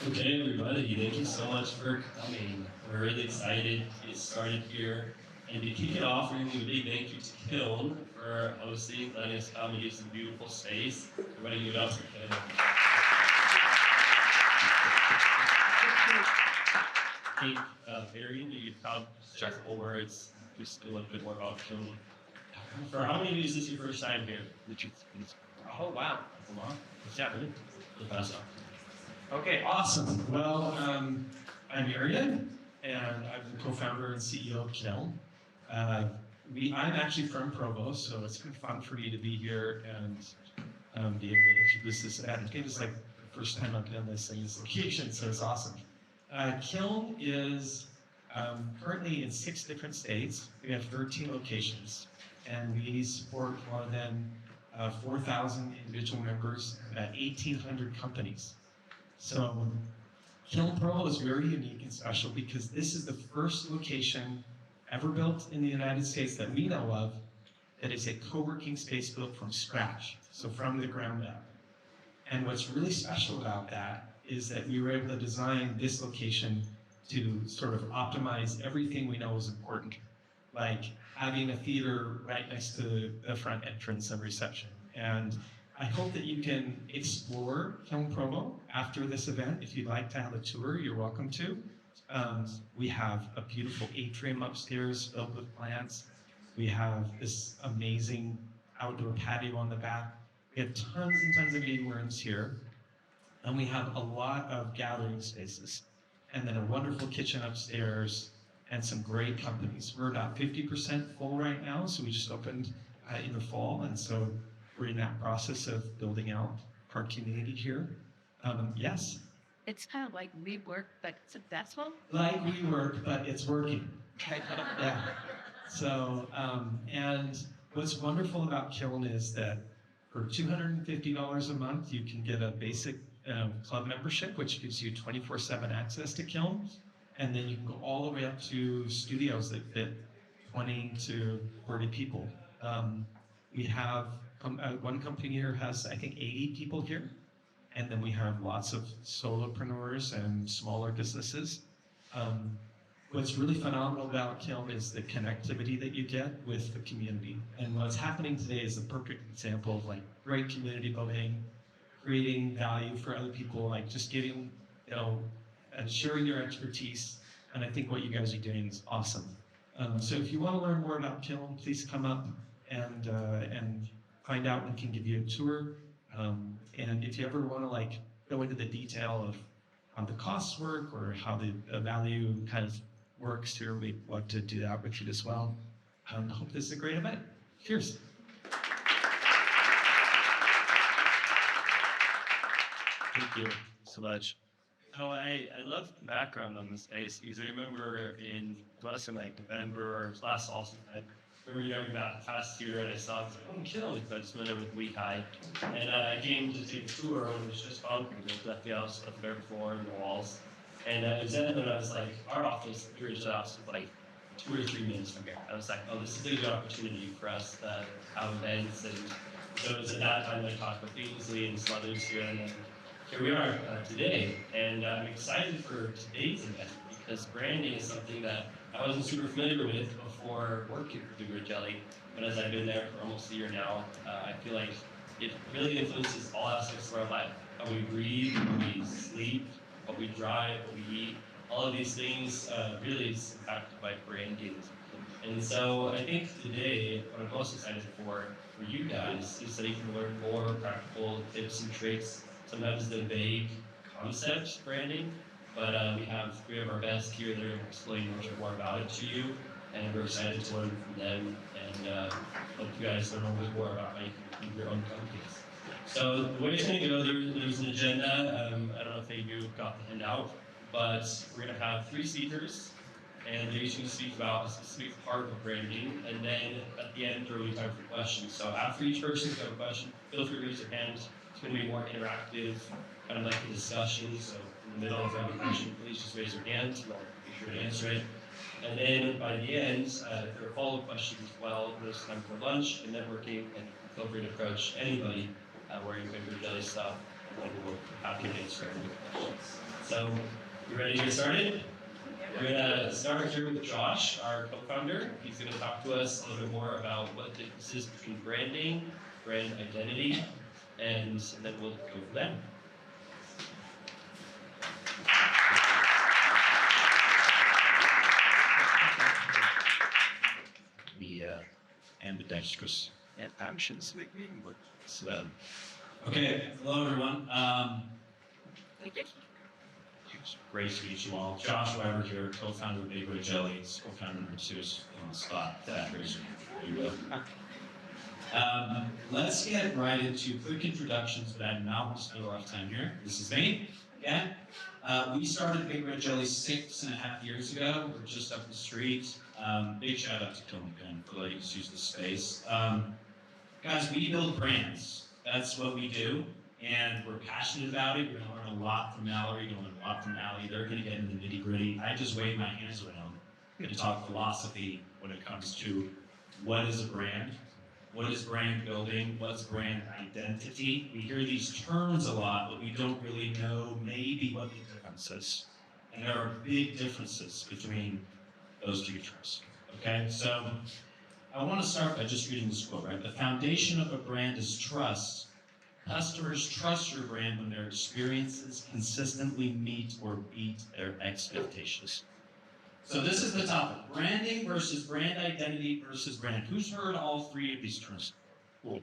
Okay, everybody, thank you so much for coming. We're really excited to get started here. And to kick it off, we're going to give a big thank you to Kiln for hosting, letting us come and give some beautiful space. Everybody give it up for Kiln. Barry, you could come check the words, just a little bit more about Kiln. For how many of you is this your first time here? Oh, wow. Yeah, really? Okay, awesome. Well, I'm Marion, and I'm the co-founder and CEO of Kiln. I'm actually from Provo, so it's been fun for me to be here and be able to introduce this event. I think it's like the first time I've done this in this location, so it's awesome. Kiln is currently in 6 different states. We have 13 locations, and we support more than 4,000 individual members at 1,800 companies. So Kiln Provo is very unique and special because this is the first location ever built in the United States that we know of that is a co-working space built from scratch, so from the ground up. And what's really special about that is that we were able to design this location to sort of optimize everything we know is important, like having a theater right next to the front entrance and reception. And I hope that you can explore Kiln Provo after this event. If you'd like to have a tour, you're welcome to. We have a beautiful atrium upstairs filled with plants. We have this amazing outdoor patio on the back. We have tons and tons of meeting rooms here. And we have a lot of gathering spaces. And then a wonderful kitchen upstairs and some great companies. We're about 50% full right now, so we just opened in the fall. And so we're in that process of building out our community here. Yes? It's kind of like WeWork, but successful? Like WeWork, but it's working. Yeah. So, and what's wonderful about Kiln is that for $250 a month, you can get a basic club membership, which gives you 24/7 access to Kiln. And then you can go all the way up to studios that fit 20 to 40 people. We have one company here has, I think, 80 people here. And then we have lots of solopreneurs and smaller businesses. What's really phenomenal about Kiln is the connectivity that you get with the community. And what's happening today is a perfect example of like great community building, creating value for other people, like just giving, and sharing your expertise. And I think what you guys are doing is awesome. So if you want to learn more about Kiln, please come up and find out and can give you a tour. And if you ever want to like go into the detail of how the costs work or how the value kind of works here, we'd love to do that with you as well. I hope this is a great event. Cheers. Thank you so much. Oh, I love the background on this space because I remember in November or last fall, I remember going back past year and I saw it, like, Kiln, so I just went over with Weehigh. And I came to take a tour and it was just bonkers. There's nothing else but the bare floor and the walls. And it was then when I was like, our office, we were just off like 2 or 3 minutes from here. I was like, oh, this is a good opportunity for us to have events. And so it was at that time I talked with Ainsley and some others here. And then here we are today. And I'm excited for today's event because branding is something that I wasn't super familiar with before working for the Grid Jelly. But as I've been there for almost a year now, I feel like it really influences all aspects of our life. How we breathe, how we sleep, what we drive, what we eat. All of these things really is impacted by branding. And so I think today, what I'm most excited for you guys is that you can learn more practical tips and tricks, sometimes the vague concept branding, but we have 3 of our best here that are going to explain much more about it to you, and we're excited to learn from them and hope you guys learn a little bit more about how you can keep your own companies. So the way it's going to go, there's an agenda. I don't know if you got the handout, but we're going to have 3 speakers, and they're each going to speak about a specific part of branding, and then at the end, there will be time for questions. So after each person has a question, feel free to raise your hand. It's going to be more interactive, kind of like a discussion. So in the middle of every question, please just raise your hand, and I'll be sure to answer it. And then by the end, if there are follow-up questions as well, there's time for lunch and networking, and feel free to approach anybody where you can really stuff, and then we'll have you answer any questions. So, you ready to get started? We're gonna start here with Josh, our co-founder. He's gonna talk to us a little bit more about what the difference is between branding, brand identity, and then we'll go from there. The ambidextrous and actions making, but Okay, hello everyone. Great to meet you all. Josh Weber here, co-founder of Big Red Jellies, co-founder number 2 is on the spot. There you go. Let's get right into quick introductions, but I do not want to spend a lot of time here. This is me. Yeah. We started Big Red Jellies 6.5 years ago. We're just up the street. Big shout out to Tony Penn for letting us use the space. Guys, we build brands. That's what we do, and we're passionate about it. You're going to learn a lot from Mallory. You're going to learn a lot from Allie. They're going to get into the nitty-gritty. I just wave my hands around. I'm going to talk philosophy when it comes to what is a brand, what is brand building, what's brand identity. We hear these terms a lot, but we don't really know maybe what the difference is. And there are big differences between those two terms. Okay, so I want to start by just reading this quote, right? The foundation of a brand is trust. Customers trust your brand when their experiences consistently meet or beat their expectations. So this is the topic, branding versus brand identity versus brand. Who's heard all three of these terms? Cool.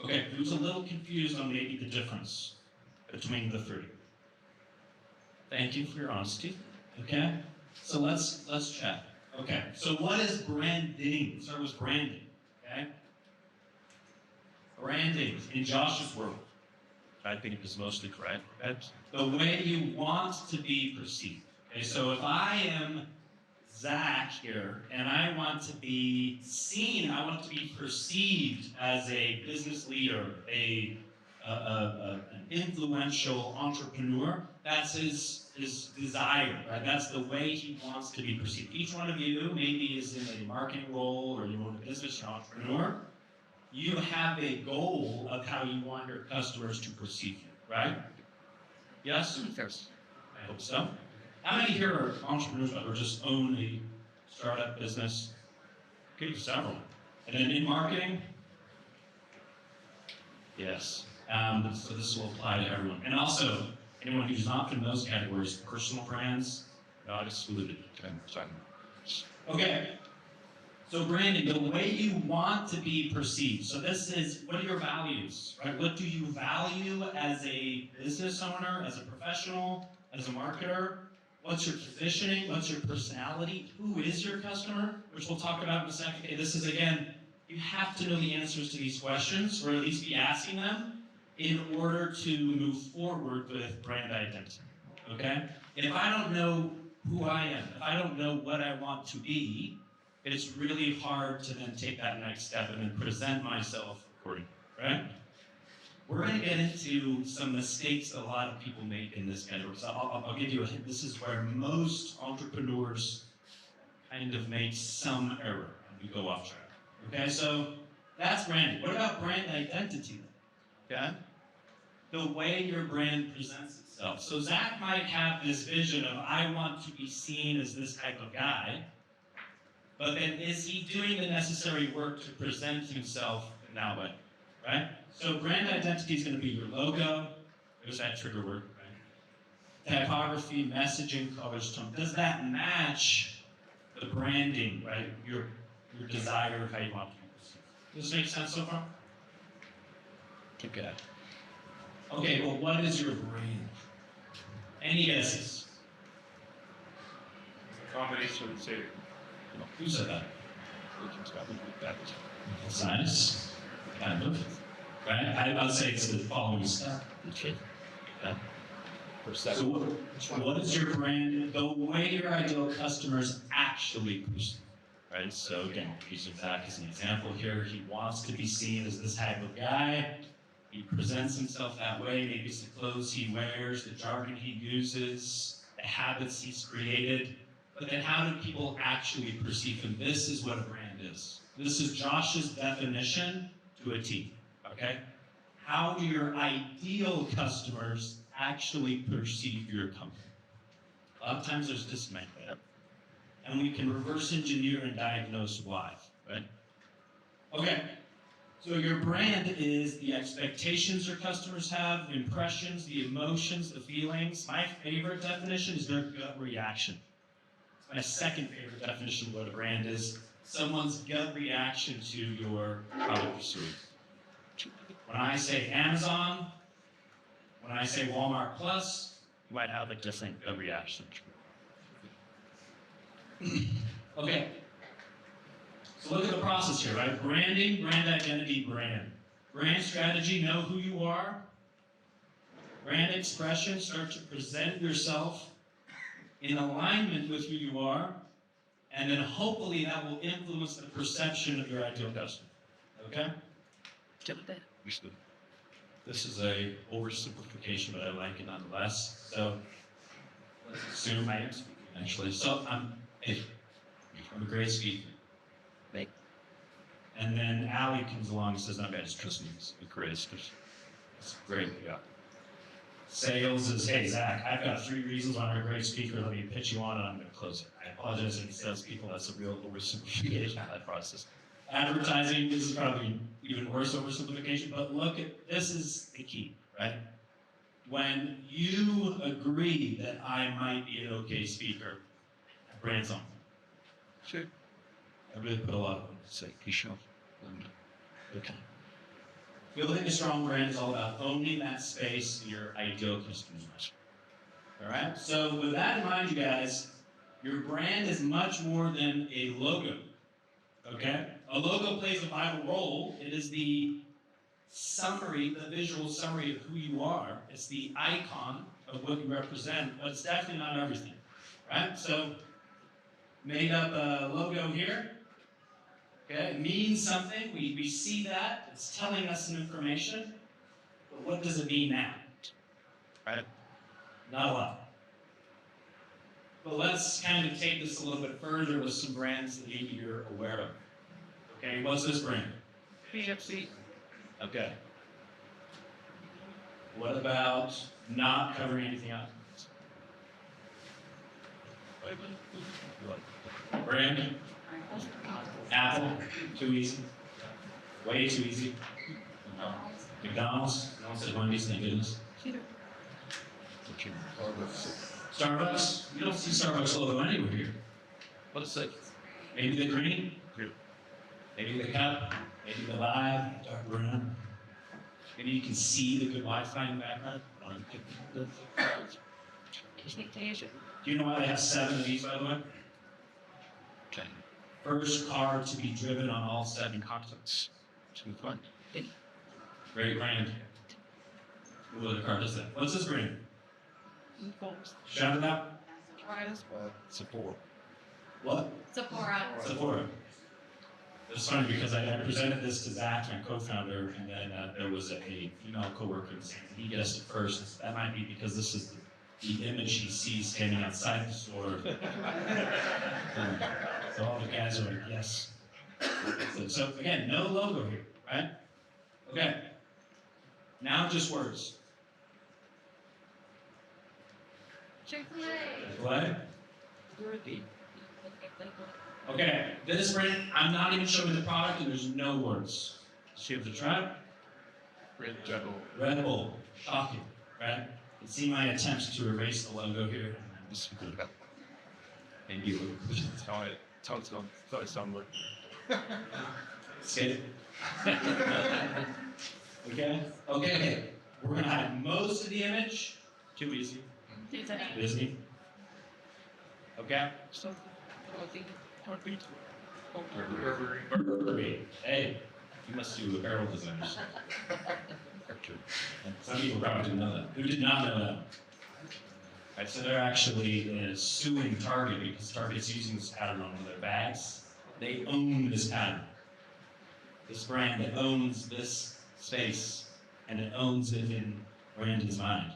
Okay, who's a little confused on maybe the difference between the three? Thank you for your honesty. Okay, so let's chat. Okay, so what is branding? Let's start with branding, okay? Branding, in Josh's world, I think is mostly correct. the way you want to be perceived. Okay, so if I am Zach here, and I want to be seen, I want to be perceived as a business leader, an influential entrepreneur, that's his desire, right? That's the way he wants to be perceived. Each one of you maybe is in a marketing role, or you own a business, you're an entrepreneur. You have a goal of how you want your customers to perceive you, right? Yes? Yes. I hope so. How many here are entrepreneurs or just own a startup business? Okay, several. And then in marketing? Yes. So this will apply to everyone. And also, anyone who's not in those categories, personal brands, not excluded. Okay. So branding, the way you want to be perceived. So this is, what are your values, right? What do you value as a business owner, as a professional, as a marketer? What's your positioning? What's your personality? Who is your customer? Which we'll talk about in a second. Okay, this is, again, you have to know the answers to these questions, or at least be asking them, in order to move forward with brand identity, okay? If I don't know who I am, if I don't know what I want to be, it's really hard to then take that next step and then present myself accordingly, right? We're going to get into some mistakes a lot of people make in this category. So I'll give you a hint. This is where most entrepreneurs kind of make some error and we go off track. Okay, so that's branding. What about brand identity? Okay? The way your brand presents itself. So Zach might have this vision of, I want to be seen as this type of guy, but then is he doing the necessary work to present himself in that way, right? So brand identity is going to be your logo. There's that trigger word, right? Typography, messaging, colors, tone. Does that match the branding, right? Your desire of how you want to be perceived. Does this make sense so far? Okay. Okay, well, what is your brand? Any guesses? Combination of the two. Who said that? That That's nice. Kind of. Right? I would say it's the following step. okay. So what is your brand? The way your ideal customers actually perceive. Right? So again, using Zach as an example here, he wants to be seen as this type of guy. He presents himself that way. Maybe it's the clothes he wears, the jargon he uses, the habits he's created. But then how do people actually perceive him? This is what a brand is. This is Josh's definition to a T. Okay? how do your ideal customers actually perceive your company? A lot of times there's dismay, and we can reverse engineer and diagnose why, right? Okay, so your brand is the expectations your customers have, the impressions, the emotions, the feelings. My favorite definition is their gut reaction. My second favorite definition of what a brand is someone's gut reaction to your product or service. When I say Amazon, when I say Walmart Plus, You might have a different reaction. okay. So look at the process here, right? Branding, brand identity, brand. Brand strategy, know who you are. Brand expression, start to present yourself in alignment with who you are. And then hopefully that will influence the perception of your ideal customer. Okay? This is a oversimplification, but I like it nonetheless. So let's assume I am speaking actually. So I'm a great speaker. Right. And then Allie comes along and says, "Not bad, just trust me, it's great. It's great, yeah." Sales is, "Hey Zach, I've got 3 reasons why I'm a great speaker. Let me pitch you on and I'm going to close it." I apologize to the salespeople, that's a real oversimplification of that process. Advertising is probably even worse oversimplification, but look at, this is the key, right? When you agree that I might be an okay speaker, brand's on. Sure. I really put a lot of Say, you sure? okay. Building a strong brand is all about owning that space in your ideal customers. All right? So with that in mind, you guys, your brand is much more than a logo. Okay? A logo plays a vital role. It is the summary, the visual summary of who you are. It's the icon of what you represent, but it's definitely not everything. Right? So, made up a logo here. Okay? It means something. We see that. It's telling us some information. But what does it mean now? Right. Not a lot. But let's kind of take this a little bit further with some brands that maybe you're aware of. Okay, what's this brand? PFC. Okay. What about not covering anything up? Brand? Apple? Too easy? Way too easy? McDonald's? No one said Wendy's, thank goodness. Starbucks? You don't see Starbucks logo anywhere here. What is it? Maybe the green? Maybe the cup? Maybe the vibe? Dark brown? Maybe you can see the good Wi-Fi in the background? Do you know why they have 7 of these, by the way? Okay. First car to be driven on all 7 continents. Too fun. Great brand. What other car does that? What's this brand? Shout it out. Support. What? Sephora. Sephora. It's funny because I presented this to Zach, my co-founder, and then there was a female coworker and he guessed it first. That might be because this is the image he sees standing outside the store. So all the guys are like, yes. So again, no logo here, right? Okay. Now just words. Chick-fil-A. Chick-fil-A. Okay, this brand, I'm not even showing the product and there's no words. See if it's try. Red Bull. Shocking, right? You see my attempts to erase the logo here. And you. Tell it somewhere. See it? Okay? Okay. We're gonna hide most of the image. Too easy. Disney. Okay? Burberry. Hey, you must do apparel designers. Some people probably didn't know that. Who did not know that? Right, so they're actually suing Target because Target's using this pattern on one of their bags. They own this pattern. This brand that owns this space, and it owns it in Brandon's mind.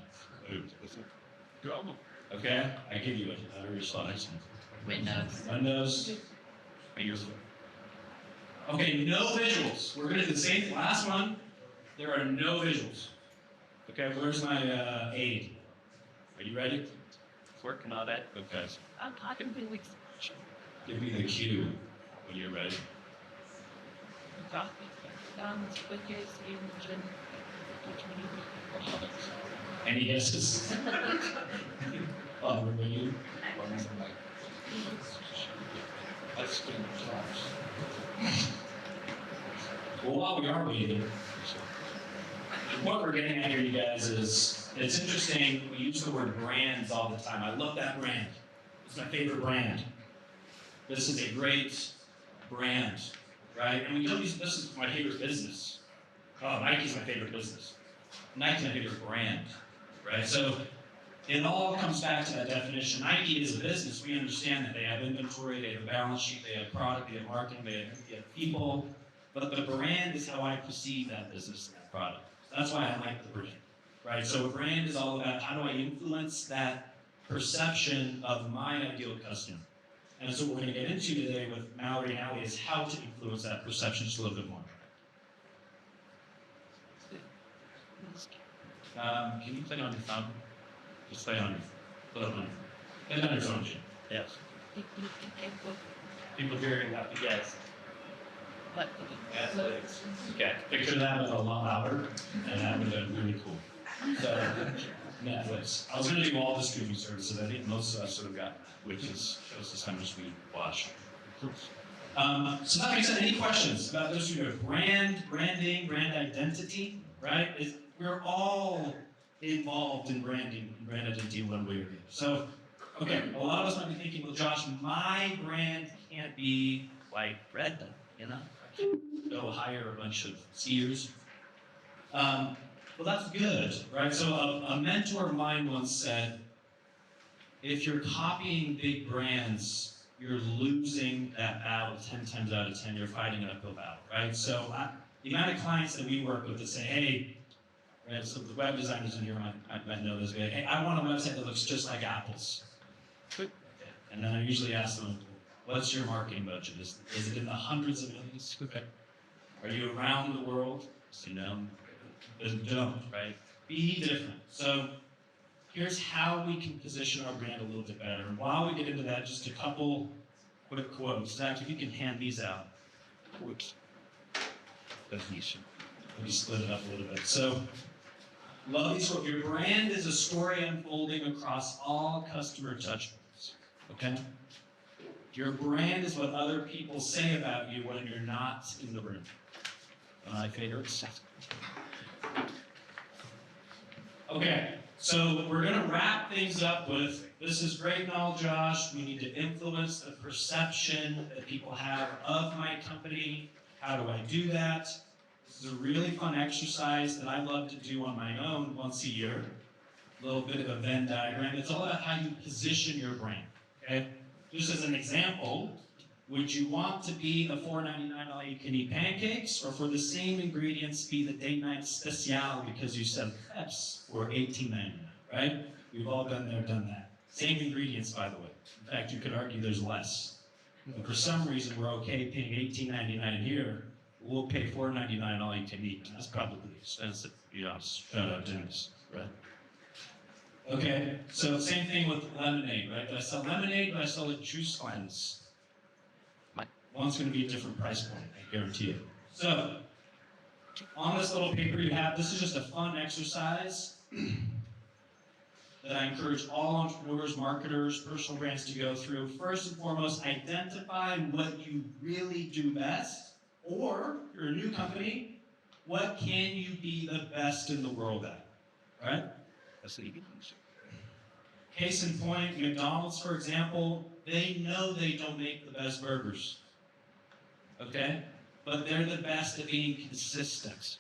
Okay, I give you a slide. Windows. Okay, no visuals. We're gonna do the same last one. There are no visuals. Okay, where's my aid? Are you ready? Working on it. Okay. I'm talking to weeks. Give me the cue when you're ready. Talking. With your engine. Any guesses? When you? Well, while we are waiting, what we're getting at here, you guys, is it's interesting. We use the word brands all the time. I love that brand. It's my favorite brand. This is a great brand, right? And we don't use this is my favorite business. Oh, Nike's my favorite business. Nike's my favorite brand, right? So it all comes back to that definition. Nike is a business. We understand that they have inventory, they have a balance sheet, they have product, they have marketing, they have people. But the brand is how I perceive that business and that product. That's why I like the brand, right? So a brand is all about how do I influence that perception of my ideal customer. And so what we're going to get into today with Mallory and Allie is how to influence that perception just a little bit more. Can you play on your phone? Just play on your phone. Play on your phone, Jim. Yes. People hearing that. Yes. But Okay. Picture that with a lot louder, and that would have been really cool. So, Netflix. I was going to do all the streaming services. I think most of us would have gotten that, which is shows us how much we watch. So that being said, any questions about those who have branding, brand identity, right? We're all involved in branding and brand identity in one way or the other. So, okay, a lot of us might be thinking, well, Josh, my brand can't be White bread, you know? go hire a bunch of skiers. Well, that's good, right? So a mentor of mine once said, if you're copying big brands, you're losing that battle 10 times out of 10. You're fighting an uphill battle, right? So the amount of clients that we work with that say, hey, right, so the web designers in here might know this, but hey, I want a website that looks just like Apple's. And then I usually ask them, what's your marketing budget? Is it in the hundreds of millions? Are you around the world? So no. Then don't, right? Be different. So here's how we can position our brand a little bit better. And while we get into that, just a couple quick quotes. Zach, if you can hand these out. Whoops. Let me split it up a little bit. So, love these quotes. Your brand is a story unfolding across all customer touchpoints. Okay? Your brand is what other people say about you when you're not in the room. My favorites. Okay, so we're going to wrap things up with, this is great and all, Josh. We need to influence the perception that people have of my company. How do I do that? This is a really fun exercise that I love to do on my own once a year. A little bit of a Venn diagram. It's all about how you position your brand. Okay? Just as an example, would you want to be the $4.99 all you can eat pancakes, or for the same ingredients be the date night special because you said crepes for $18.99, right? We've all been there, done that. Same ingredients, by the way. In fact, you could argue there's less. But for some reason, we're okay paying $18.99 here. We'll pay $4.99 all you can eat. That's probably expensive. Yeah, shout out Dennis, right? Okay, so same thing with lemonade, right? Do I sell lemonade? Do I sell a juice cleanse? One's going to be a different price point, I guarantee it. So, on this little paper you have, this is just a fun exercise that I encourage all entrepreneurs, marketers, personal brands to go through. First and foremost, identify what you really do best, or if you're a new company, what can you be the best in the world at, right? That's what you can do. Case in point, McDonald's, for example, they know they don't make the best burgers. Okay? But they're the best at being consistent.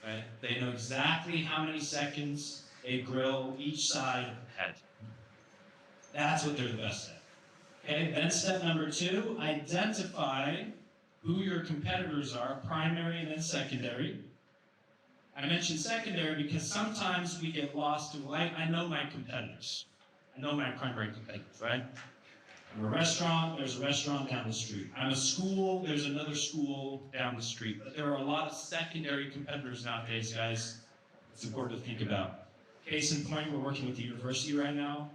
Right? They know exactly how many seconds they grill each side of the head. That's what they're the best at. Okay? Then step number 2, identify who your competitors are, primary and then secondary. I mentioned secondary because sometimes we get lost in, well, I know my competitors. I know my primary competitors, right? I'm a restaurant, there's a restaurant down the street. I'm a school, there's another school down the street. But there are a lot of secondary competitors nowadays, guys. It's important to think about. Case in point, we're working with the university right now,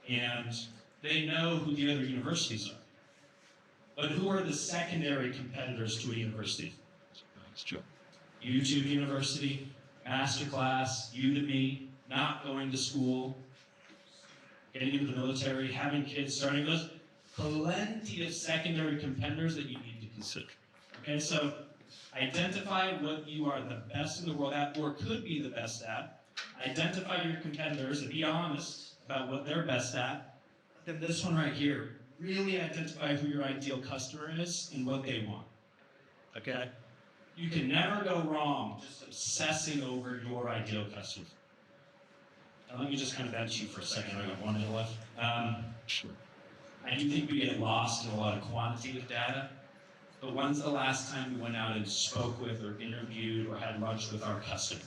and they know who the other universities are. But who are the secondary competitors to a university? That's true. YouTube University, Masterclass, Udemy, not going to school, getting into the military, having kids, starting those. Plenty of secondary competitors that you need to consider. Okay, so identify what you are the best in the world at, or could be the best at. Identify your competitors and be honest about what they're best at. Then this one right here, really identify who your ideal customer is and what they want. Okay? You can never go wrong just obsessing over your ideal customer. Now, let me just kind of bench you for a second. I got 1 minute left. Sure. I do think we get lost in a lot of quantitative data. But when's the last time we went out and spoke with or interviewed or had lunch with our customer?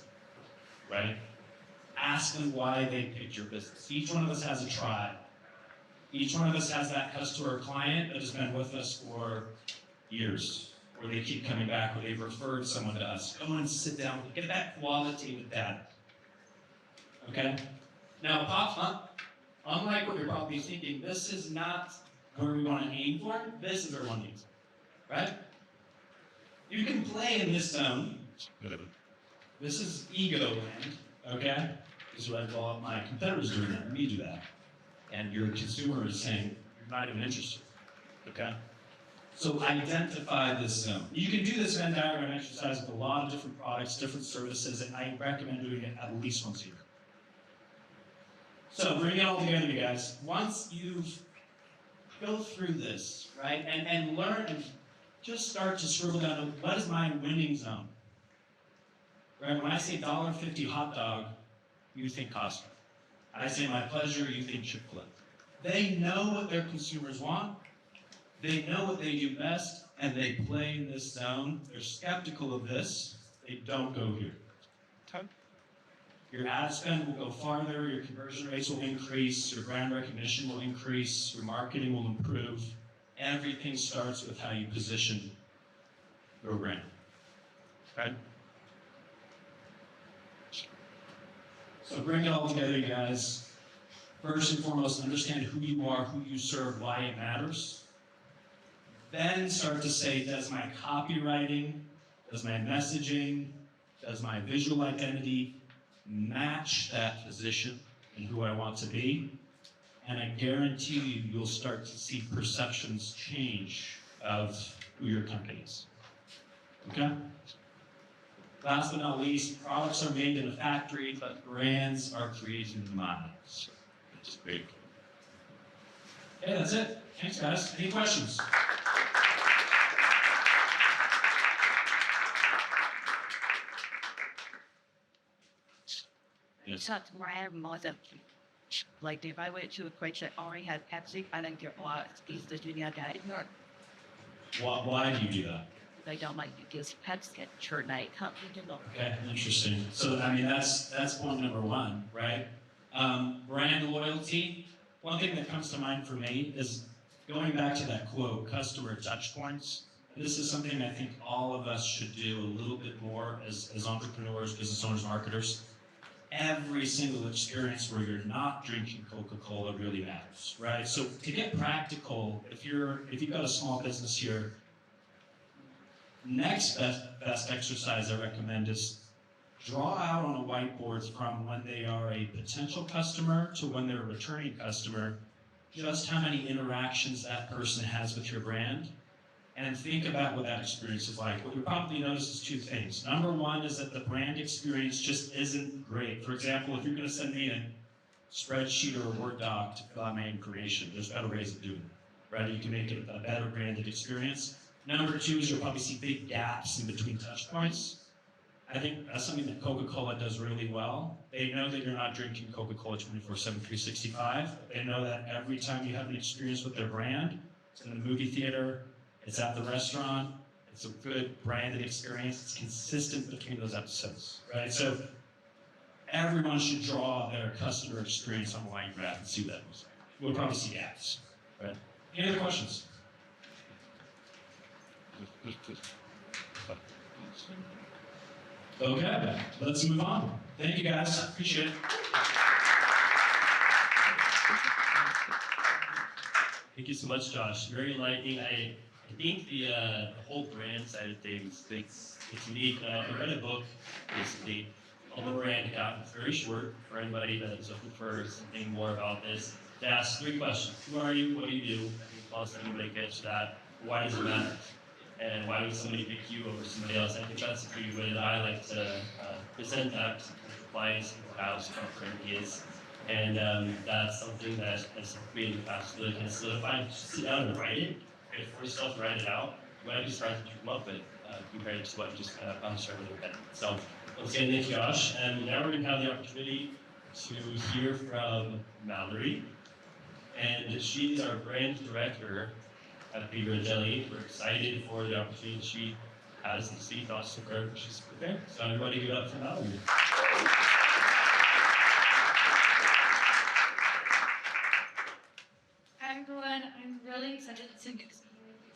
Right? Ask them why they picked your business. Each one of us has a tribe. Each one of us has that customer or client that has been with us for years, or they keep coming back, or they've referred someone to us. Go and sit down, get that qualitative data. Okay? Now, unlike what you're probably thinking, this is not where we want to aim for. This is where we want to aim for. Right? You can play in this zone. This is ego land. Okay? This is what I call my competitors doing that. Let me do that. And your consumer is saying, you're not even interested. Okay? So identify this zone. You can do this Venn diagram exercise with a lot of different products, different services, and I recommend doing it at least once a year. So bring it all together, you guys. Once you've go through this, right, and learn and just start to scribble down what is my winning zone. Right? When I say $1.50 hot dog, you think Costco. I say my pleasure, you think Chick-fil-A. They know what their consumers want. They know what they do best, and they play in this zone. They're skeptical of this. They don't go here. Your ad spend will go farther, your conversion rates will increase, your brand recognition will increase, your marketing will improve. Everything starts with how you position your brand. Right? So bring it all together, you guys. First and foremost, understand who you are, who you serve, why it matters. Then start to say, does my copywriting, does my messaging, does my visual identity match that position and who I want to be? And I guarantee you, you'll start to see perceptions change of who your company is. Okay? Last but not least, products are made in a factory, but brands are created in the mind. So, it's big. Okay, that's it. Thanks, guys. Any questions? It's not brand more than like if I went to a place that already had Pepsi, I think they're all these the junior guy. Why do you do that? They don't like to give Pepsi at church night. Okay, interesting. So, I mean, that's point number one, right? Brand loyalty. One thing that comes to mind for me is going back to that quote, customer touch points. This is something I think all of us should do a little bit more as entrepreneurs, business owners, marketers. Every single experience where you're not drinking Coca-Cola really matters, right? So to get practical, if you've got a small business here, next best exercise I recommend is draw out on a whiteboard from when they are a potential customer to when they're a returning customer, just how many interactions that person has with your brand, and think about what that experience is like. What you probably notice is two things. Number one is that the brand experience just isn't great. For example, if you're going to send me a spreadsheet or a Word doc to fill out my information, there's better ways of doing it, right? You can make it a better branded experience. Number two is you'll probably see big gaps in between touch points. I think that's something that Coca-Cola does really well. They know that you're not drinking Coca-Cola 24/7, 365. They know that every time you have an experience with their brand, it's in the movie theater, it's at the restaurant, it's a good branded experience, it's consistent between those episodes, right? So everyone should draw their customer experience on a line graph and see what that looks like. We'll probably see gaps, right? Any other questions? Okay, let's move on. Thank you guys, appreciate it. Thank you so much, Josh. Very enlightening. I think the whole brand side of things, it's unique. I read a book recently called The Brand Gap. It's very short for anybody that is looking for something more about this. It asks 3 questions. Who are you? What do you do? I think most anybody gets that. Why does it matter? And why would somebody pick you over somebody else? I think that's a pretty way that I like to present that to clients and how brand is. And that's something that has made in the past really kind of solidify. Just sit down and write it, and for yourself, write it out. What have you started to come up with compared to what you just kind of bounced right over your head? So, once again, thank you, Josh. And now we're going to have the opportunity to hear from Mallory. And she's our brand director at Beaver Jelly. We're excited for the opportunity she has to see thoughts of her. She's prepared. So, everybody give it up for Mallory. Hi everyone, I'm really excited to be here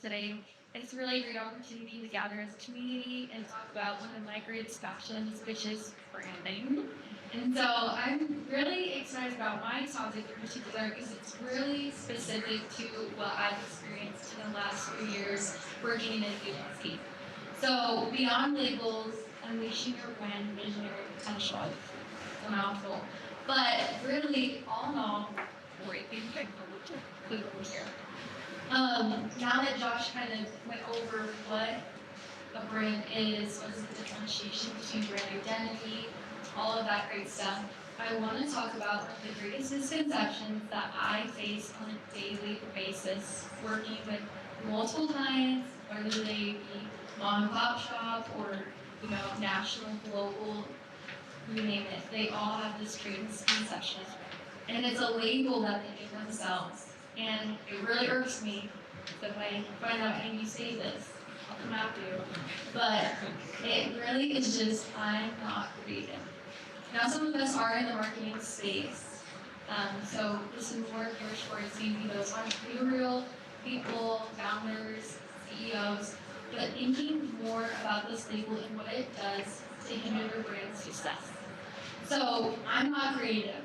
today. It's really a great opportunity to gather as a community and talk about one of my greatest passions, which is branding. And so I'm really excited about my topic in particular because it's really specific to what I've experienced in the last few years working in an agency. So beyond labels, unleashing your brand visionary potential. It's a mouthful. But really, all in all, now that Josh kind of went over what a brand is, what is the differentiation between brand identity, all of that great stuff, I want to talk about one of the greatest misconceptions that I face on a daily basis working with multiple clients, whether they be mom and pop shop or national, global, you name it. They all have this great misconception. And it's a label that they give themselves. And it really irks me. So if I find out any of you say this, I'll come after you. But it really is just, I'm not creative. Now some of us are in the marketing space. So this is more geared towards maybe those entrepreneurial people, founders, CEOs, but thinking more about this label and what it does to hinder your brand's success. So I'm not creative.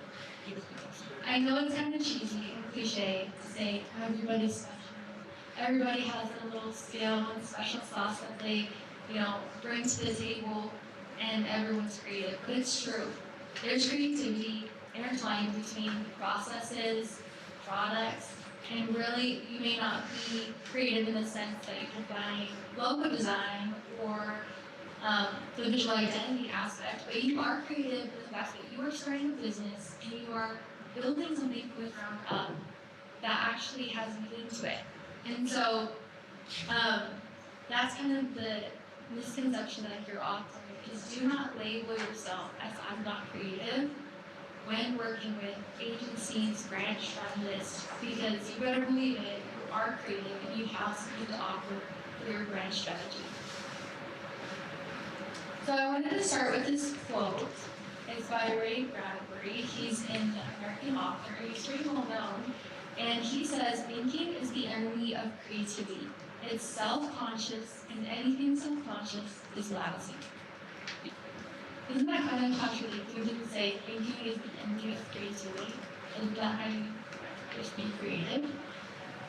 I know it's kind of cheesy and cliche to say everybody's special. Everybody has a little skill and special sauce that they, bring to the table, and everyone's creative. But it's true. There's creativity intertwined between processes, products, and really you may not be creative in the sense that you can find logo design or the visual identity aspect, but you are creative in the fact that you are starting a business and you are building something from the ground up that actually has meaning to it. And so that's kind of the misconception that I hear often is do not label yourself as I'm not creative when working with agencies, brand strategists, because you better believe it, you are creative and you have something to offer for your brand strategy. So I wanted to start with this quote. It's by Ray Bradbury. He's an American author. He's pretty well known. And he says, thinking is the enemy of creativity. It's self-conscious, and anything self-conscious is lousy. Isn't that kind of contradictory to say thinking is the enemy of creativity? Isn't that how you just be creative?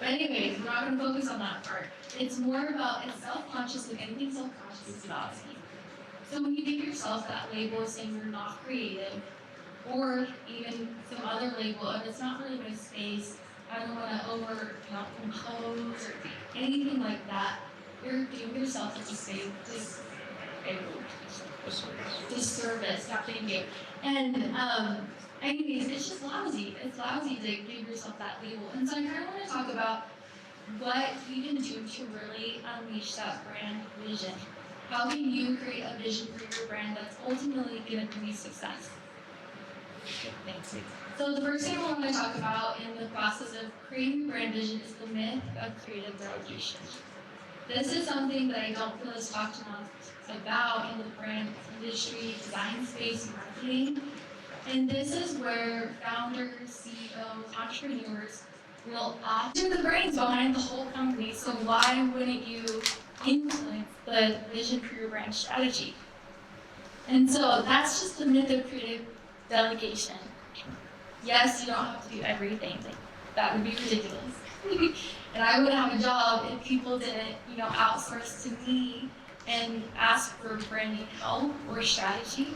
But anyways, we're not going to focus on that part. It's more about it's self-conscious, and anything self-conscious is lousy. So when you give yourself that label saying you're not creative, or even some other label, and it's not really my space, I don't want to impose or anything like that, you're doing yourself a disservice. Stop thinking. And anyways, it's just lousy. It's lousy to give yourself that label. And so I kind of want to talk about what you can do to really unleash that brand vision. How can you create a vision for your brand that's ultimately going to be success? Thanks. So the first thing I want to talk about in the process of creating a brand vision is the myth of creative delegation. This is something that I don't feel is talked enough about in the brand industry, design space, marketing. And this is where founders, CEOs, entrepreneurs Well, you're the brains behind the whole company, so why wouldn't you influence the vision for your brand strategy? And so that's just the myth of creative delegation. Yes, you don't have to do everything. That would be ridiculous. And I wouldn't have a job if people didn't, outsource to me and ask for branding help or strategy.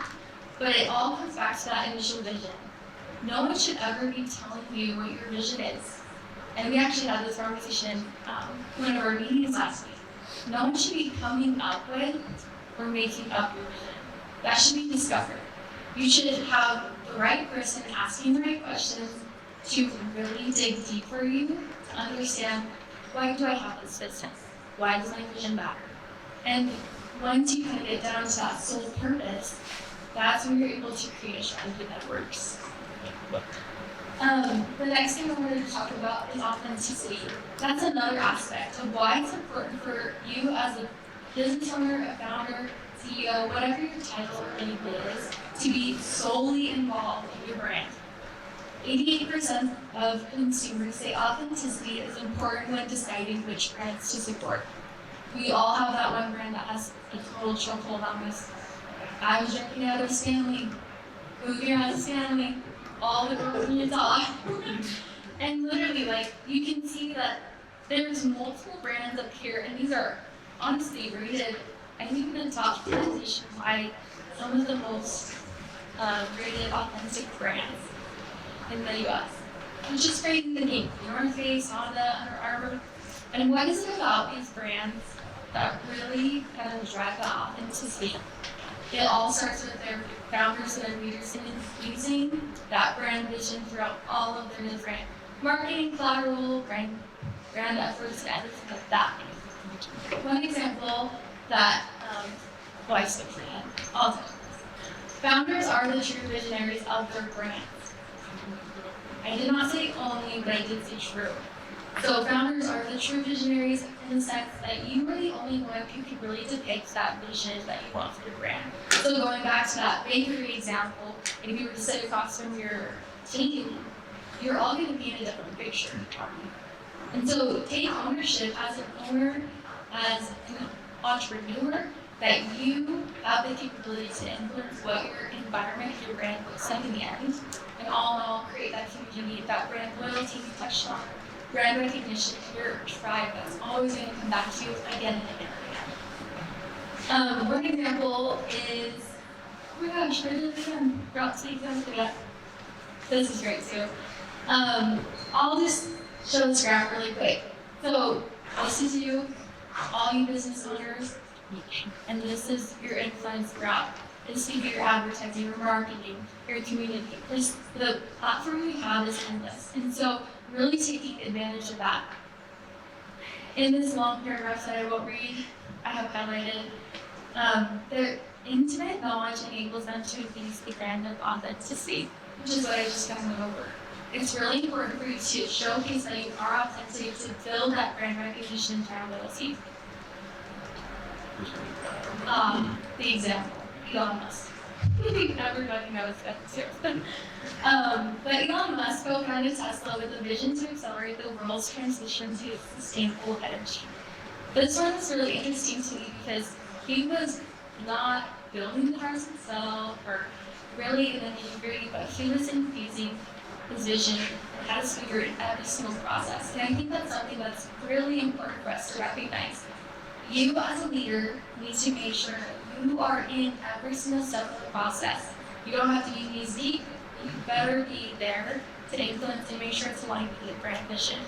But it all comes back to that initial vision. No one should ever be telling you what your vision is. And we actually had this conversation one of our meetings last week. No one should be coming up with or making up your vision. That should be discovered. You should have the right person asking the right questions to really dig deep for you to understand, why do I have this business? Why does my vision matter? And once you kind of get down to that sole purpose, that's when you're able to create a strategy that works. The next thing I wanted to talk about is authenticity. That's another aspect of why it's important for you as a business owner, a founder, CEO, whatever your title or name is, to be solely involved in your brand. 88% of consumers say authenticity is important when deciding which brands to support. We all have that one brand that has a total chokehold on us. I was drinking out of Stanley. Move your out of Stanley. All the girls in your dog. And literally, you can see that there's multiple brands up here, and these are honestly rated, I think, in the top position by some of the most rated authentic brands in the US. Which is crazy to me. North Face, Honda, Under Armour. And what is it about these brands that really kind of drive the authenticity? It all starts with their founders and leaders using that brand vision throughout all of their different marketing, collateral, brand efforts, and everything like that. One example that, I skipped for that. I'll tell you this. Founders are the true visionaries of their brands. I did not say only, but I did say true. So founders are the true visionaries in the sense that you are the only one who can really depict that vision that you want for your brand. So going back to that bakery example, if you were to sit across from your team, you're all going to be in a different picture. And so take ownership as an owner, as an entrepreneur, that you have the capability to influence what your environment, your brand looks like in the end, and all in all create that community, that brand loyalty you touched on. Brand recognition, your tribe that's always going to come back to you again and again and again. One example is, oh my gosh, I did it again. Forgot to say exactly that. This is great too. I'll just show this graph really quick. So this is you, all you business owners, and this is your influence throughout. This could be your advertising, your marketing, your community. The platform we have is endless. And so really taking advantage of that. In this long paragraph that I won't read, I have highlighted, their intimate knowledge enables them to increase the brand of authenticity, which is what I just kind of went over. It's really important for you to showcase that you are authentic to build that brand recognition and brand loyalty. The example, Elon Musk. Everybody knows that too. But Elon Musk co-founded Tesla with a vision to accelerate the world's transition to sustainable energy. This one is really interesting to me because he was not building the cars himself or really in the nitty-gritty, but he was infusing his vision and had us figure in every single process. And I think that's something that's really important for us to recognize. You as a leader need to make sure that you are in every single step of the process. You don't have to be knees deep. You better be there to influence and make sure it's aligned with your brand vision.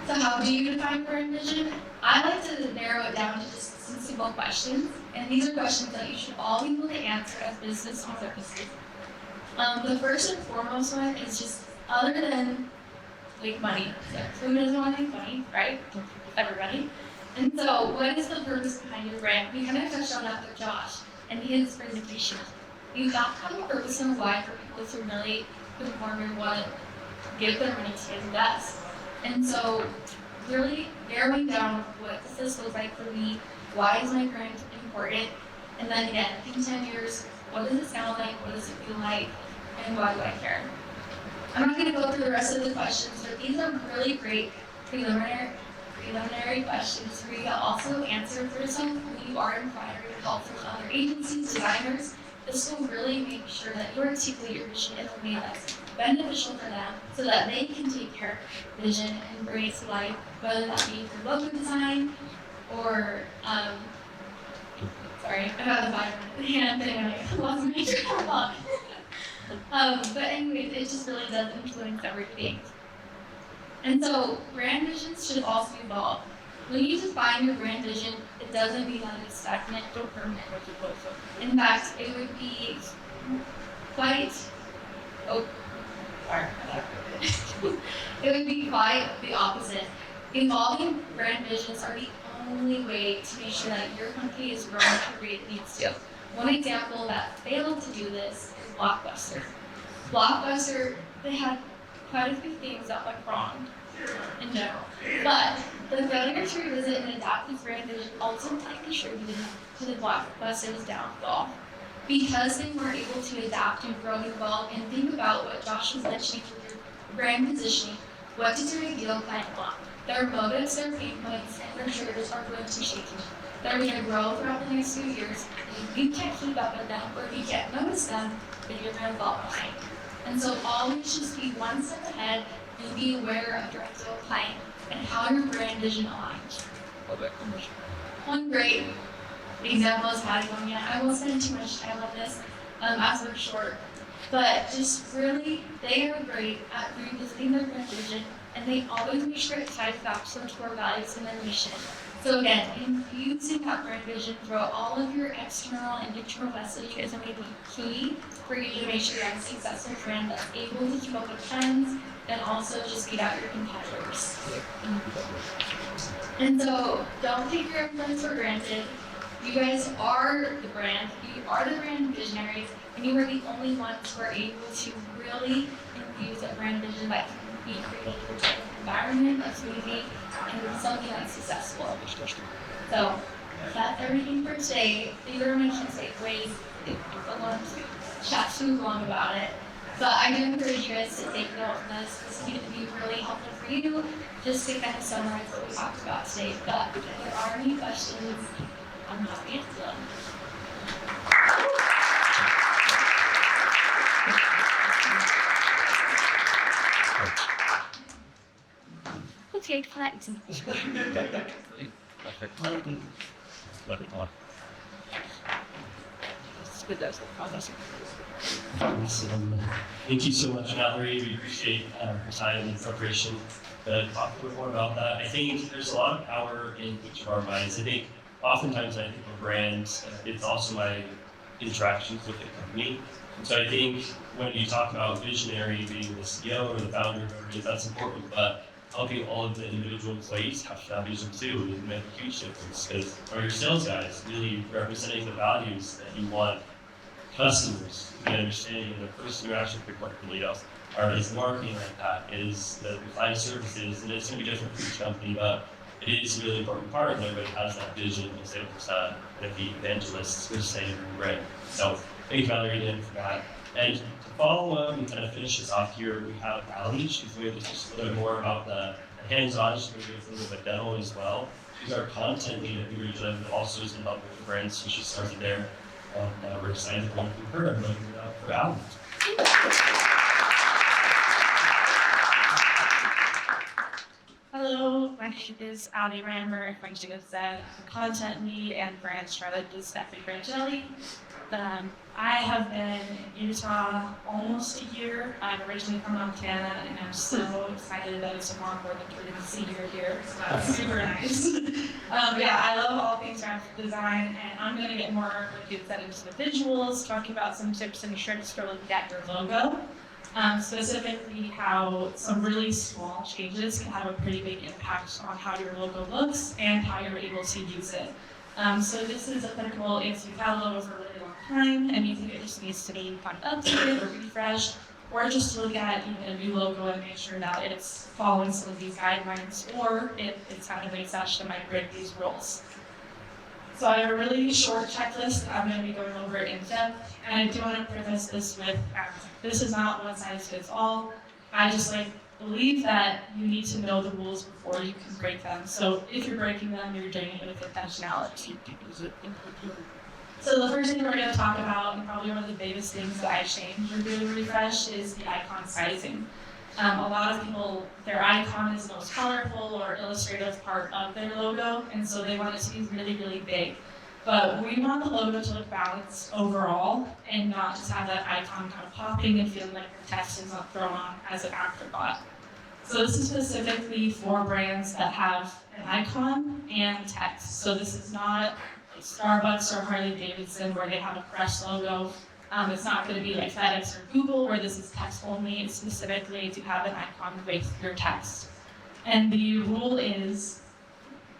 So how do you define brand vision? I like to narrow it down to just some simple questions. And these are questions that you should all be able to answer as business owners. The first and foremost one is just other than money. So who doesn't want to make money, right? Everybody. And so what is the purpose behind your brand? We kind of touched on that with Josh and his presentation. You got to have a purpose and a why for people to really perform and want to give their money to invest. And so really narrowing down what does this look like for me, why is my brand important, and then again, in 10 years, what does it sound like, what does it feel like, and why do I care? I'm not going to go through the rest of the questions, but these are really great preliminary questions for you to also answer for yourself when you are inquiring help from other agencies, designers. This will really make sure that you articulate your vision in a way that's beneficial for them so that they can take care of vision and bring it to life, whether that be through logo design or, sorry, I got the fire in the hand thing, I lost my train of thought. But anyways, it just really does influence everything. And so brand visions should also evolve. When you define your brand vision, it doesn't mean that it's stagnant or permanent. In fact, it would be quite, it would be quite the opposite. Evolving brand visions are the only way to make sure that your company is growing to where it needs to. One example that failed to do this is Blockbuster. Blockbuster, they had quite a few things that went wrong in general. But the failure to revisit and adapt the brand vision ultimately contributed to the Blockbuster's downfall. Because they weren't able to adapt and grow and evolve and think about what Josh was mentioning with your brand positioning, what does your ideal client want? Their motives, their pain points, and their triggers are going to be shaky. They're going to grow throughout the next few years, and if you can't keep up with them or if you can't notice them, then you're going to fall behind. And so always just be one step ahead and be aware of your ideal client and how your brand vision aligns. One great example is Patagonia. I won't spend too much time on this as we're short, but just really, they are great at revisiting their brand vision, and they always make sure it ties back to their core values and their mission. So again, infusing that brand vision throughout all of your external and internal messaging is going to be key for you to make sure you're a successful brand that's able to keep up with trends and also just beat out your competitors. And so don't take your influence for granted. You guys are the brand, you are the brand visionaries, and you are the only ones who are able to really infuse a brand vision that can be created for an environment, a community, and something that's successful. So that's everything for today. These are my key takeaways. I don't want to chat too long about it, but I do encourage you guys to take note of this. This is going to be really helpful for you, just to kind of summarize what we talked about today. But if there are any questions, I'm happy to answer them. Okay, thanks. Let it on. Awesome. Thank you so much, Valerie. We appreciate your time and preparation to talk a bit more about that. I think there's a lot of power in each of our minds. I think oftentimes I think of brands, it's also my interactions with the company. And so I think when you talk about visionary being the CEO or the founder, that's important, but helping all of the individual employees have that vision too would make a huge difference, because are your sales guys really representing the values that you want customers to be understanding, the first interaction with your company, or is marketing like that, is the client services, and it's going to be different for each company, but it is a really important part, and everybody has that vision and is able to be evangelists for the same brand. So thank you, Valerie, again for that. And to follow up and kind of finish this off here, we have Allie. She's going to just a little bit more about the hands-on. She's going to give us a little bit of demo as well. She's our content lead at Invaluable, but also is going to help with the brands, so she started there. And we're excited to learn from her and learn for Allie. Hello, my name is Allie Rammer. Like Jacob said, I'm content lead and brand strategist at Invaluable. I have been in Utah almost a year. I'm originally from Montana, and I'm so excited that it's a more important to see you here. So that's super nice. Yeah, I love all things graphic design, and I'm going to get more, like you said, into the visuals, talking about some tips and tricks for looking at your logo. Specifically how some really small changes can have a pretty big impact on how your logo looks and how you're able to use it. So this is applicable if you've had a logo for a really long time and you think it just needs to be kind of updated or refreshed, or just to look at even a new logo and make sure that it's following some of these guidelines, or if it's kind of a session that might break these rules. So I have a really short checklist that I'm going to be going over in depth, and I do want to preface this with, this is not one size fits all. I just believe that you need to know the rules before you can break them. So if you're breaking them, you're doing it with intentionality. So the first thing we're going to talk about, and probably one of the biggest things that I changed or do refresh, is the icon sizing. A lot of people, their icon is the most colorful or illustrative part of their logo, and so they want it to be really, really big. But we want the logo to look balanced overall and not just have that icon kind of popping and feeling like the text is not thrown on as an afterthought. So this is specifically for brands that have an icon and text. So this is not like Starbucks or Harley Davidson where they have a fresh logo. It's not going to be like FedEx or Google where this is text only. It's specifically to have an icon with your text. And the rule is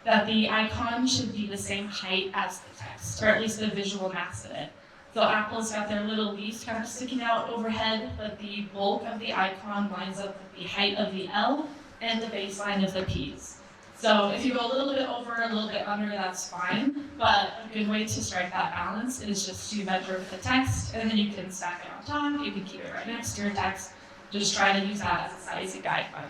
that the icon should be the same height as the text, or at least the visual mass of it. So Apple's got their little leaves kind of sticking out overhead, but the bulk of the icon lines up with the height of the L and the baseline of the P's. So if you go a little bit over, a little bit under, that's fine, but a good way to strike that balance is just to measure with the text, and then you can stack it on top, you can keep it right next to your text, just try to use that as a sizing guideline.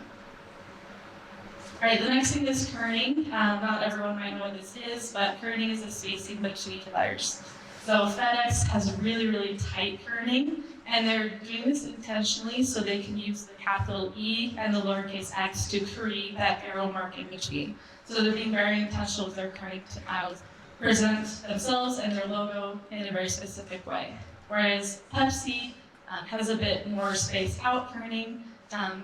All right, the next thing is kerning. Not everyone might know what this is, but kerning is the spacing between letters. So FedEx has really, really tight kerning, and they're doing this intentionally so they can use the capital E and the lowercase x to create that arrow mark in between. So they're being very intentional with their kerning to present themselves and their logo in a very specific way. Whereas Pepsi has a bit more spaced out kerning.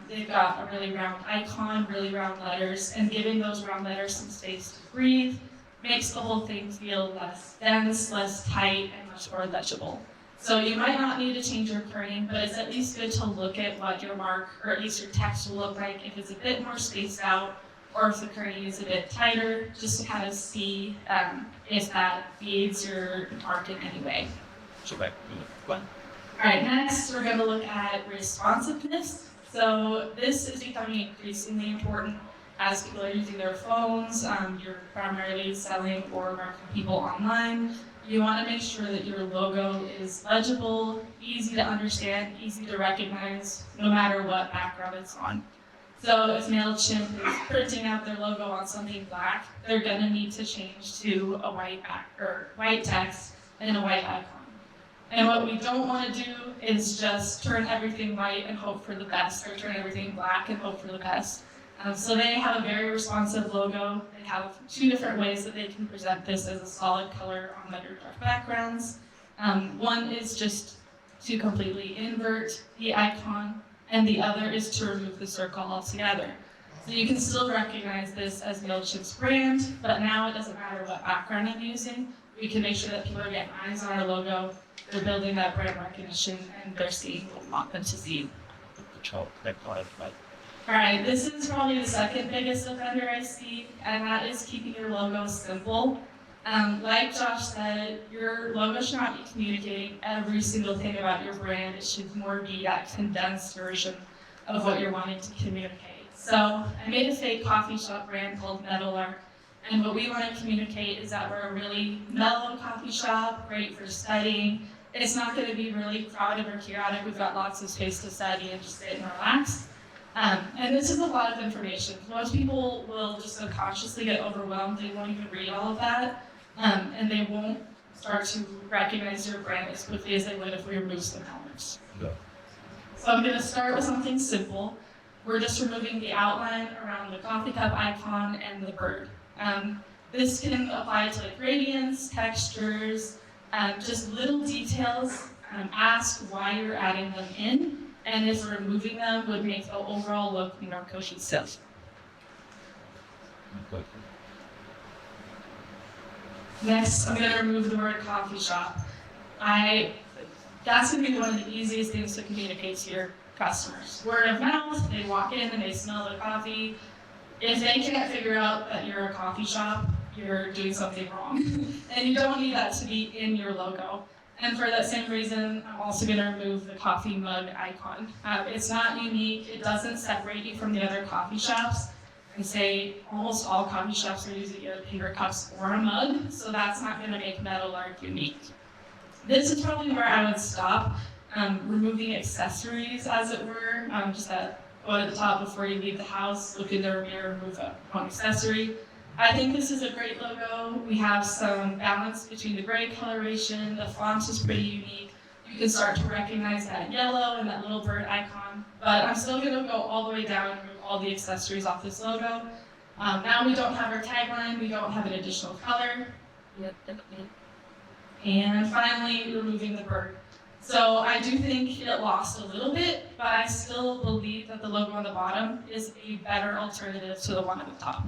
They've got a really round icon, really round letters, and giving those round letters some space to breathe makes the whole thing feel less dense, less tight, and much more legible. So you might not need to change your kerning, but it's at least good to look at what your mark, or at least your text will look like if it's a bit more spaced out, or if the kerning is a bit tighter, just to kind of see if that feeds your mark in any way. So back, go on. All right, next we're going to look at responsiveness. So this is becoming increasingly important as people are using their phones. You're primarily selling or marketing people online. You want to make sure that your logo is legible, easy to understand, easy to recognize, no matter what background it's on. So if MailChimp is printing out their logo on something black, they're going to need to change to a white text and a white icon. And what we don't want to do is just turn everything white and hope for the best, or turn everything black and hope for the best. So they have a very responsive logo. They have two different ways that they can present this as a solid color on lighter dark backgrounds. One is just to completely invert the icon, and the other is to remove the circle altogether. So you can still recognize this as MailChimp's brand, but now it doesn't matter what background I'm using. We can make sure that people are getting eyes on our logo, they're building that brand recognition, and they're seeing what we want them to see. All right, this is probably the second biggest offender I see, and that is keeping your logo simple. Like Josh said, your logo should not be communicating every single thing about your brand. It should more be that condensed version of what you're wanting to communicate. So I made a fake coffee shop brand called Meadowlark, and what we want to communicate is that we're a really mellow coffee shop, great for studying. It's not going to be really crowded or chaotic. We've got lots of space to study and just sit and relax. And this is a lot of information. Most people will just subconsciously get overwhelmed. They won't even read all of that. And they won't start to recognize your brand as quickly as they would if we remove some elements. Yeah. So I'm going to start with something simple. We're just removing the outline around the coffee cup icon and the bird. This can apply to like gradients, textures, just little details. Ask why you're adding them in, and if removing them would make the overall look more cohesive. Next, I'm going to remove the word coffee shop. That's going to be one of the easiest things to communicate to your customers. Word of mouth, they walk in and they smell the coffee. If they can't figure out that you're a coffee shop, you're doing something wrong. And you don't need that to be in your logo. And for that same reason, I'm also going to remove the coffee mug icon. It's not unique. It doesn't separate you from the other coffee shops. And say almost all coffee shops are using either paper cups or a mug, so that's not going to make Meadowlark unique. This is probably where I would stop, removing accessories, as it were, just that go at the top before you leave the house, look in the mirror, remove one accessory. I think this is a great logo. We have some balance between the gray coloration, the font is pretty unique. You can start to recognize that yellow and that little bird icon, but I'm still gonna go all the way down and remove all the accessories off this logo. Now we don't have our tagline, we don't have an additional color. Yep, definitely. And finally, removing the bird. So I do think it lost a little bit, but I still believe that the logo on the bottom is a better alternative to the one at the top.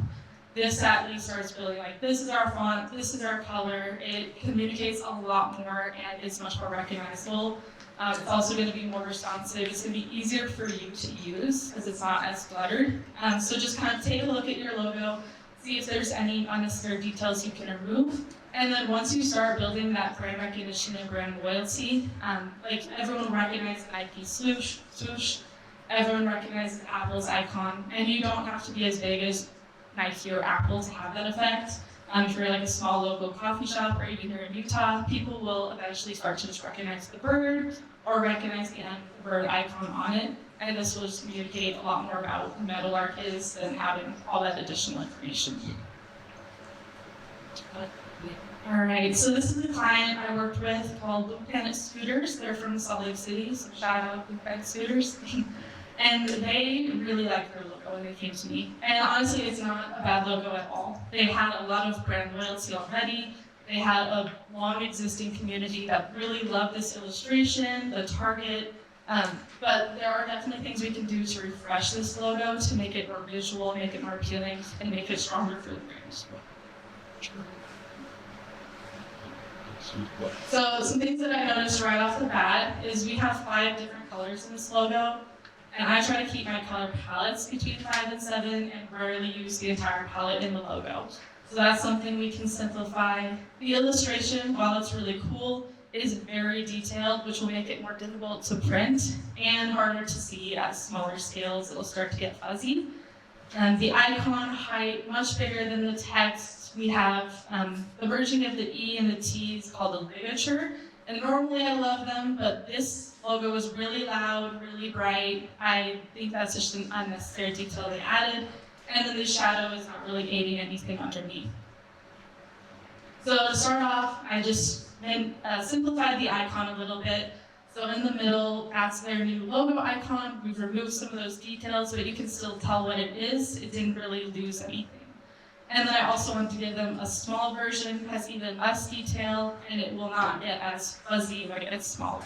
This at least starts feeling like this is our font, this is our color. It communicates a lot more and is much more recognizable. It's also going to be more responsive. It's going to be easier for you to use as it's not as cluttered. So just kind of take a look at your logo, see if there's any unnecessary details you can remove. And then once you start building that brand recognition and brand loyalty, like everyone recognizes Nike swoosh, everyone recognizes Apple's icon, and you don't have to be as big as Nike or Apple to have that effect. If you're like a small local coffee shop or even here in Utah, people will eventually start to just recognize the bird or recognize the bird icon on it. And this will just communicate a lot more about what metalwork is than having all that additional information. All right, so this is a client I worked with called Blue Planet Scooters. They're from Salt Lake City, so shout out Blue Planet Scooters. And they really liked their logo when they came to me. And honestly, it's not a bad logo at all. They had a lot of brand loyalty already. They had a long existing community that really loved this illustration, the target. But there are definitely things we can do to refresh this logo to make it more visual, make it more appealing, and make it stronger for the brands. So some things that I noticed right off the bat is we have 5 different colors in this logo. And I try to keep my color palettes between 5 and 7 and rarely use the entire palette in the logo. So that's something we can simplify. The illustration, while it's really cool, is very detailed, which will make it more difficult to print and harder to see at smaller scales. It'll start to get fuzzy. The icon height, much bigger than the text. We have the merging of the E and the T is called a ligature. And normally I love them, but this logo is really loud, really bright. I think that's just an unnecessary detail they added. And then the shadow is not really aiding anything underneath. So to start off, I just simplified the icon a little bit. So in the middle, that's their new logo icon. We've removed some of those details, but you can still tell what it is. It didn't really lose anything. And then I also want to give them a small version, has even less detail, and it will not get as fuzzy when it gets smaller.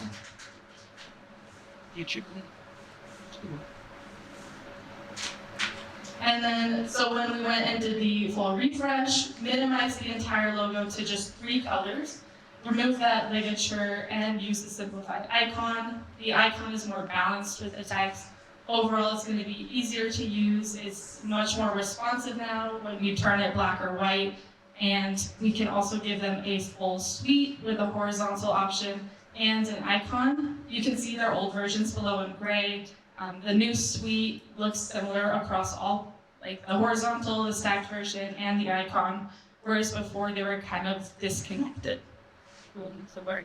And then, so when we went and did the full refresh, minimize the entire logo to just 3 colors, remove that ligature, and use the simplified icon. The icon is more balanced with the text. Overall, it's going to be easier to use. It's much more responsive now when you turn it black or white. And we can also give them a full suite with a horizontal option and an icon. You can see their old versions below in gray. The new suite looks similar across all, like the horizontal, the stacked version, and the icon, whereas before they were kind of disconnected. So we're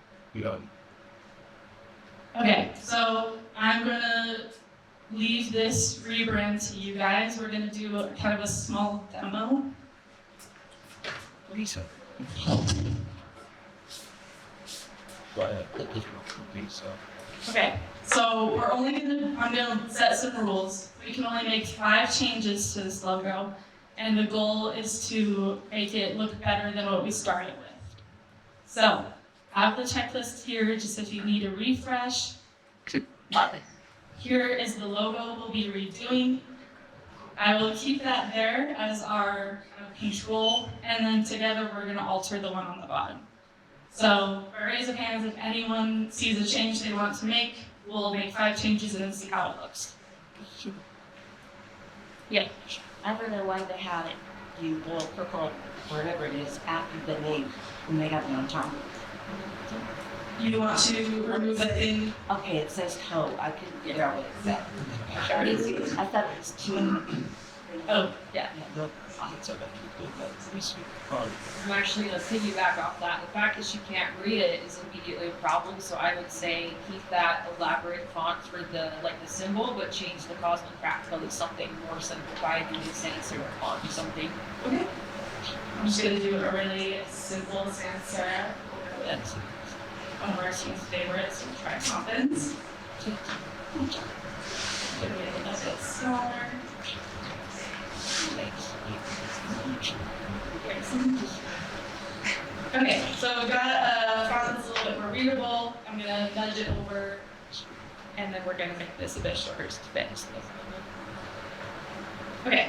Okay, so I'm gonna leave this rebrand to you guys. We're gonna do kind of a small demo. Lisa. Go ahead. Lisa. Okay, so I'm gonna set some rules. We can only make 5 changes to this logo, and the goal is to make it look better than what we started with. So, I have the checklist here, just if you need a refresh. Here is the logo we'll be redoing. I will keep that there as our control, and then together we're gonna alter the one on the bottom. So, a raise of hands if anyone sees a change they want to make. We'll make 5 changes and then see how it looks. yeah. I don't know why they have it. You will purple wherever it is after the name when they have it on top. You want to remove the thing? Okay, it says toe. I couldn't figure out what it said. I thought it was two. Oh, yeah. I'm actually going to piggyback off that. The fact that you can't read it is immediately a problem. So I would say keep that elaborate font for the symbol, but change the cosmic craft color to something more simplified using sans serif font or something. Okay. I'm just gonna do a really simple sans serif. That's one of our team's favorites. We'll try Poppins. Make it a little bit smaller. Okay, so we've got a font that's a little bit more readable. I'm gonna nudge it over, and then we're gonna make this a bit shorter to fit. Okay.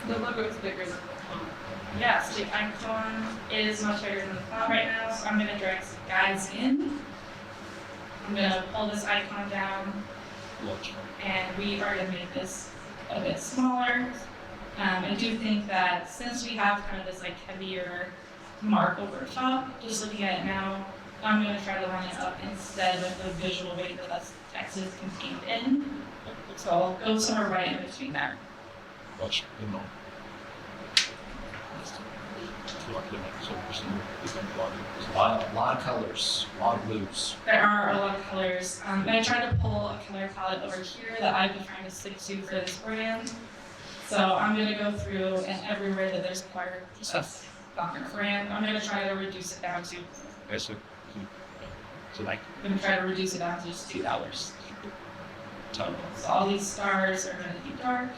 The logo is bigger than the font. Yes, the icon is much bigger than the font right now, so I'm gonna drag some guides in. I'm gonna pull this icon down, and we are gonna make this a bit smaller. I do think that since we have kind of this like heavier mark over the top, just looking at it now, I'm gonna try to line it up instead of the visual way that that text is contained in. So I'll go somewhere right in between there. A lot of colors, a lot of blues. There are a lot of colors. And I tried to pull a color palette over here that I've been trying to stick to for this brand. So I'm gonna go through and everywhere that there's color brand, I'm gonna try to reduce it down to. So like I'm gonna try to reduce it down to just $2. So all these stars are gonna be dark.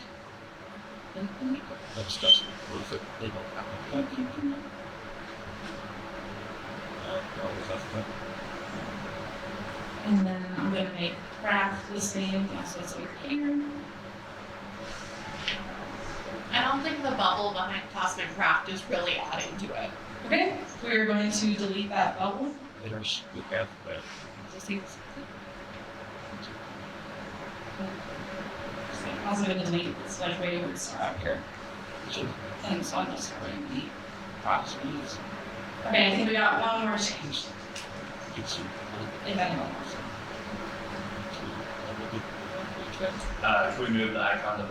that's just worth it. They don't have to. And then I'm gonna make craft the same, so it's over here. I don't think the bubble behind Cosmic Craft is really adding to it. Okay, we're going to delete that bubble. There's the path that. I'm also going to delete this like way over star out here. And so I'm just going to delete properties. Okay, I think we got one more change. If anyone wants it. Can we move the icon to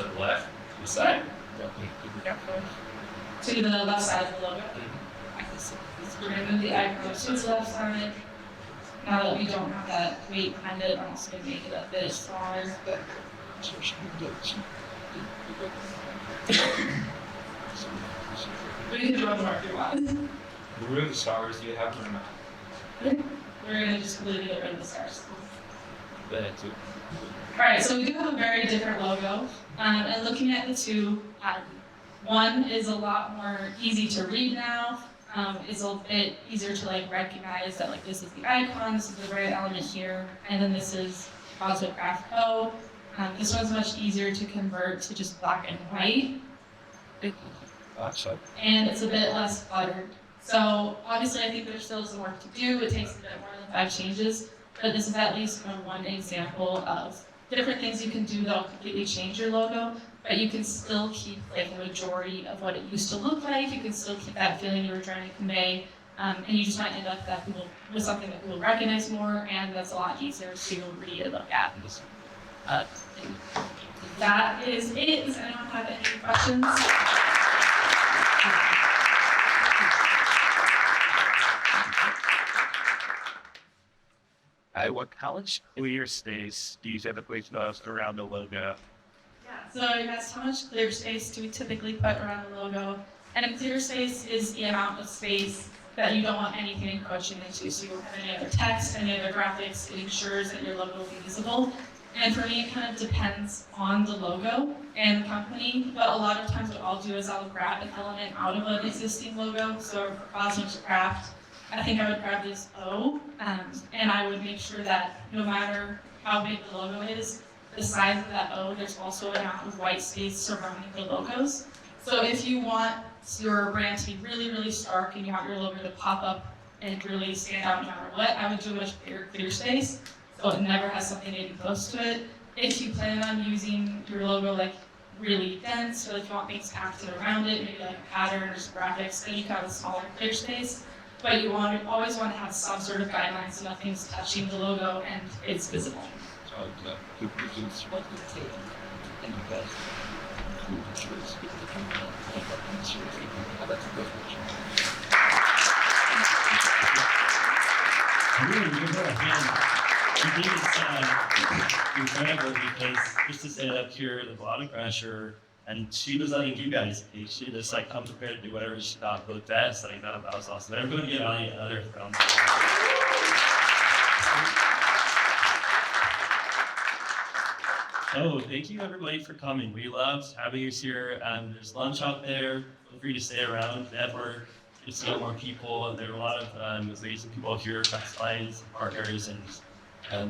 the left, the side? To the left side of the logo. We're going to move the icon to the left side. Now that we don't have that weight behind it, I'm also going to make it a bit smaller. We can do one more if you want. Remove the stars, you have them. We're going to just completely get rid of the stars. That's it. Alright, so we do have a very different logo. And looking at the two, one is a lot more easy to read now. It's a bit easier to like recognize that like this is the icon, this is the red element here, and then this is Cosmic Craft O. This one's much easier to convert to just black and white. Outside. And it's a bit less cluttered. So obviously I think there's still some work to do. It takes a bit more than 5 changes, but this is at least one example of different things you can do that'll completely change your logo, but you can still keep like the majority of what it used to look like. You can still keep that feeling you were trying to convey, and you just might end up that people with something that people recognize more, and that's a lot easier to read and look at. That is it. Does anyone have any questions? What college in your space do you typically put around the logo? Yeah, so that's how much clear space do we typically put around the logo. And a clear space is the amount of space that you don't want anything encroaching into. So you don't have any other text, any other graphics. It ensures that your logo will be visible. And for me, it kind of depends on the logo and the company. But a lot of times what I'll do is I'll grab an element out of an existing logo. So for Cosmic Craft, I think I would grab this O, and I would make sure that no matter how big the logo is, the size of that O, there's also an amount of white space surrounding the logos. So if you want your brand to be really, really stark and you want your logo to pop up and really stand out no matter what, I would do a much bigger clear space so it never has something even close to it. If you plan on using your logo like really dense, so if you want things acted around it, maybe like a pattern or some graphics, then you can have a smaller clear space. But you always want to have some sort of guidelines so nothing's touching the logo and it's visible. I'm going to give her a hand. She did incredible because just to stand up here, there's a lot of pressure, and she was letting you guys be. She just like come prepared to do whatever she thought looked best. Like that was awesome. Everybody give Ali another round. Oh, thank you everybody for coming. We loved having you here. There's lunch out there. Feel free to stay around, network, get to see more people. And there are a lot of amazing people here, clients, partners, and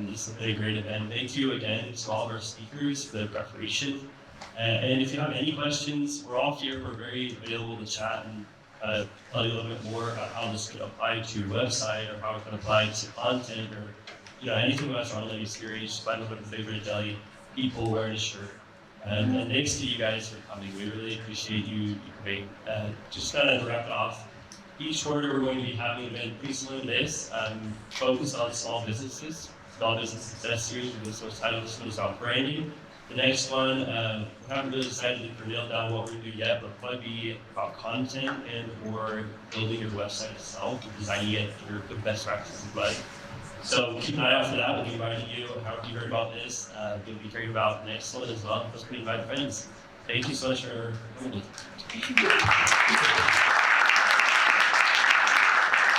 this has been a great event. Thank you again to all of our speakers for the preparation. And if you have any questions, we're all here. We're very available to chat and tell you a little bit more about how this could apply to your website or how it can apply to content or anything about your online experience. Find a little favorite deli. People wearing a shirt. And thanks to you guys for coming. We really appreciate you coming. Just kind of wrap it off. Each quarter we're going to be having an event pretty similar to this, focused on small businesses, small business success series. This was titled about branding. The next one, we haven't really decided to nail down what we're going to do yet, but it'll probably be about content and or building your website itself, designing it for the best practices. But so keep an eye out for that. We'll be inviting you. However you heard about this, we'll be hearing about the next one as well. Let's invite friends. Thank you so much for coming.